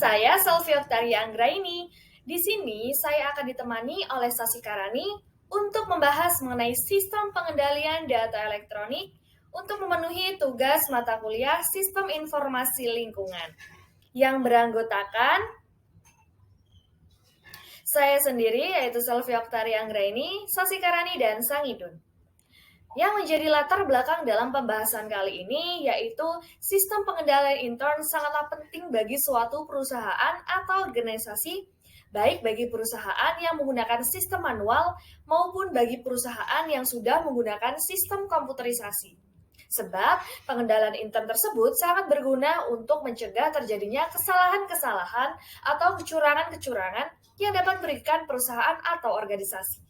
Saya Selvi Oktaria Anggraini. Di sini saya akan ditemani oleh Sasi Karani untuk membahas mengenai sistem pengendalian data elektronik untuk memenuhi tugas mata kuliah Sistem Informasi Lingkungan yang beranggotakan saya sendiri yaitu Selvi Oktaria Anggraini, Sasi Karani, dan Sang Idun. Yang menjadi latar belakang dalam pembahasan kali ini yaitu sistem pengendalian intern sangatlah penting bagi suatu perusahaan atau organisasi, baik bagi perusahaan yang menggunakan sistem manual maupun bagi perusahaan yang sudah menggunakan sistem komputerisasi. Sebab pengendalian intern tersebut sangat berguna untuk mencegah terjadinya kesalahan-kesalahan atau kecurangan-kecurangan yang dapat merugikan perusahaan atau organisasi.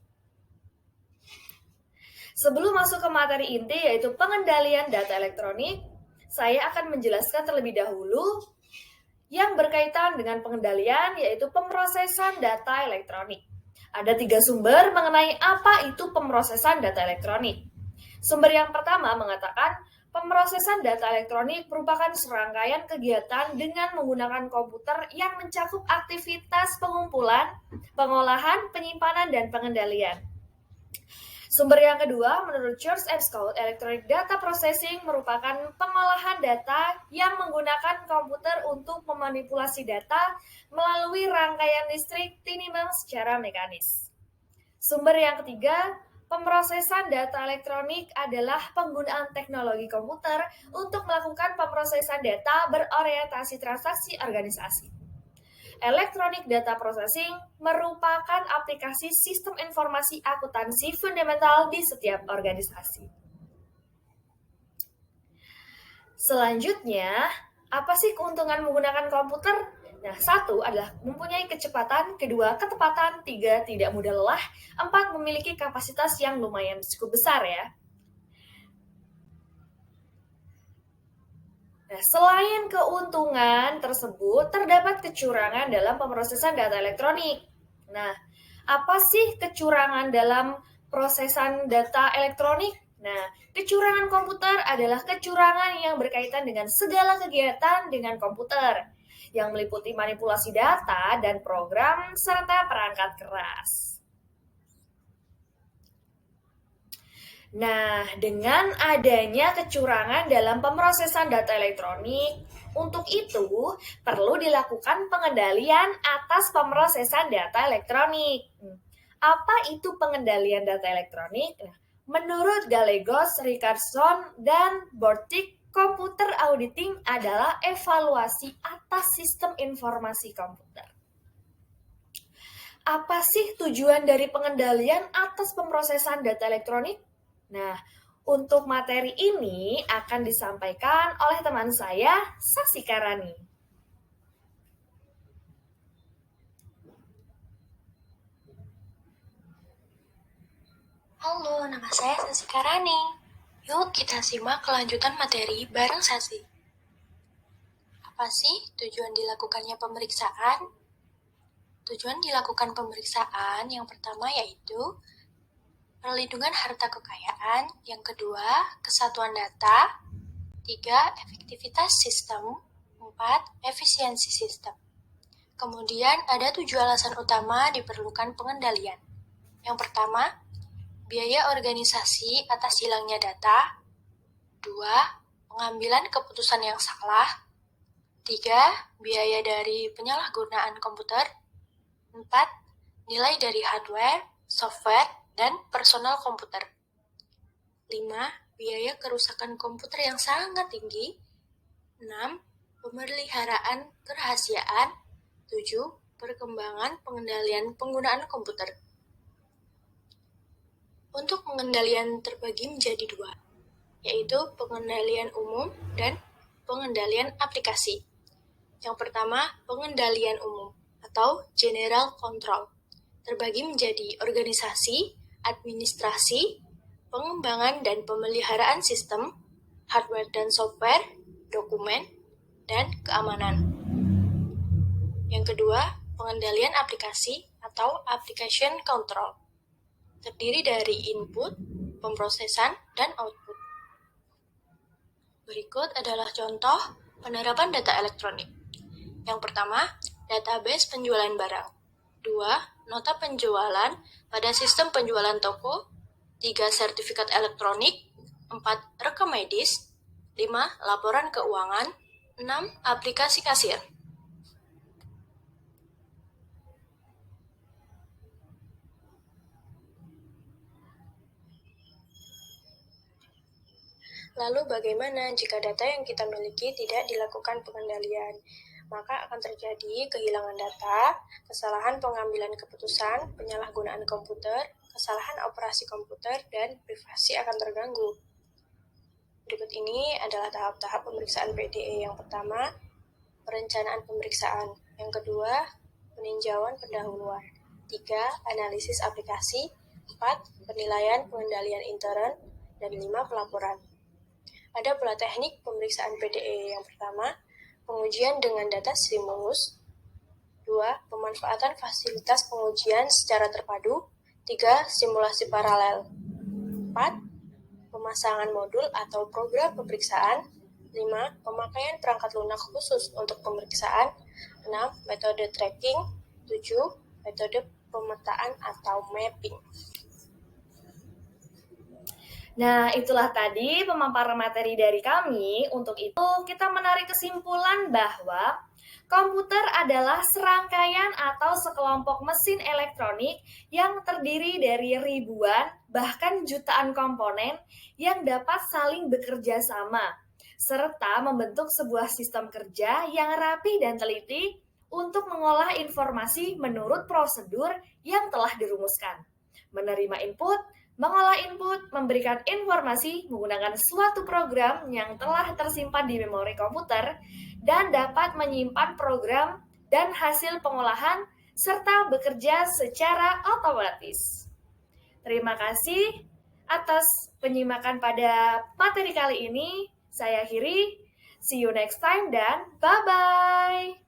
Sebelum masuk ke materi inti yaitu pengendalian data elektronik, saya akan menjelaskan terlebih dahulu yang berkaitan dengan pengendalian yaitu pemrosesan data elektronik. Ada 3 sumber mengenai apa itu pemrosesan data elektronik. Sumber yang pertama mengatakan pemrosesan data elektronik merupakan serangkaian kegiatan dengan menggunakan komputer yang mencakup aktivitas pengumpulan, pengolahan, penyimpanan, dan pengendalian. Sumber yang kedua, menurut Church and Scott, Electronic Data Processing merupakan pengolahan data yang menggunakan komputer untuk memanipulasi data melalui rangkaian listrik tinimbang secara mekanis. Sumber yang ketiga, pemrosesan data elektronik adalah penggunaan teknologi komputer untuk melakukan pemrosesan data berorientasi transaksi organisasi. Electronic Data Processing merupakan aplikasi sistem informasi akuntansi fundamental di setiap organisasi. Selanjutnya, apa sih keuntungan menggunakan komputer? Nah, 1 adalah mempunyai kecepatan, 2 ketepatan, 3 tidak mudah lelah, 4 memiliki kapasitas yang lumayan cukup besar ya. Nah, selain keuntungan tersebut, terdapat kecurangan dalam pemrosesan data elektronik. Nah, apa sih kecurangan dalam prosesan data elektronik? Nah, kecurangan komputer adalah kecurangan yang berkaitan dengan segala kegiatan dengan komputer, yang meliputi manipulasi data dan program serta perangkat keras. Nah, dengan adanya kecurangan dalam pemrosesan data elektronik, untuk itu perlu dilakukan pengendalian atas pemrosesan data elektronik. Apa itu pengendalian data elektronik? Menurut Gallegos, Richardson, dan Bortik, computer auditing adalah evaluasi atas sistem informasi komputer. Apa sih tujuan dari pengendalian atas pemrosesan data elektronik? Nah, untuk materi ini akan disampaikan oleh teman saya, Sasi Karani. Halo, nama saya Sasi Karani. Yuk kita simak kelanjutan materi bareng Sasi. Apa sih tujuan dilakukannya pemeriksaan? Tujuan dilakukan pemeriksaan yang pertama yaitu perlindungan harta kekayaan, yang kedua, kesatuan data, 3, efektivitas sistem, 4, efisiensi sistem. Kemudian ada 7 alasan utama diperlukan pengendalian. Yang pertama, biaya organisasi atas hilangnya data, 2, pengambilan keputusan yang salah, 3, biaya dari penyalahgunaan komputer, 4, nilai dari hardware, software, dan personal komputer. 5. Biaya kerusakan komputer yang sangat tinggi. 6. Pemeliharaan kerahasiaan. 7. Perkembangan pengendalian penggunaan komputer. Untuk pengendalian terbagi menjadi 2, yaitu pengendalian umum dan pengendalian aplikasi. Yang pertama, pengendalian umum atau general control. Terbagi menjadi organisasi, administrasi, pengembangan dan pemeliharaan sistem, hardware dan software, dokumen, dan keamanan. Yang kedua, pengendalian aplikasi atau application control. Terdiri dari input, pemrosesan, dan output. Berikut adalah contoh penerapan data elektronik. Yang pertama, database penjualan barang. 2. Nota penjualan pada sistem penjualan toko. 3. Sertifikat elektronik. 4. Rekam medis. 5. Laporan keuangan. 6. Aplikasi kasir. Lalu bagaimana jika data yang kita miliki tidak dilakukan pengendalian? Maka akan terjadi kehilangan data, kesalahan pengambilan keputusan, penyalahgunaan komputer, kesalahan operasi komputer, dan privasi akan terganggu. Berikut ini adalah tahap-tahap pemeriksaan PDE. Yang pertama, perencanaan pemeriksaan. Yang kedua, peninjauan pendahuluan. 3. Analisis aplikasi. 4. Penilaian pengendalian intern. Dan 5. Pelaporan. Ada pula teknik pemeriksaan PDE. Yang pertama, pengujian dengan data stimulus. 2. Pemanfaatan fasilitas pengujian secara terpadu. 3. Simulasi paralel. 4. Pemasangan modul atau program pemeriksaan. 5. Pemakaian perangkat lunak khusus untuk pemeriksaan. 6. Metode tracking. 7. Metode pemetaan atau mapping. Nah, itulah tadi pemaparan materi dari kami. Untuk itu, kita menarik kesimpulan bahwa komputer adalah serangkaian atau sekelompok mesin elektronik yang terdiri dari ribuan, bahkan jutaan komponen yang dapat saling bekerja sama, serta membentuk sebuah sistem kerja yang rapi dan teliti untuk mengolah informasi menurut prosedur yang telah dirumuskan. Menerima input, mengolah input, memberikan informasi menggunakan suatu program yang telah tersimpan di memori komputer dan dapat menyimpan program dan hasil pengolahan serta bekerja secara otomatis. Terima kasih atas penyimakan pada materi kali ini. Saya akhiri. See you next time dan bye-bye.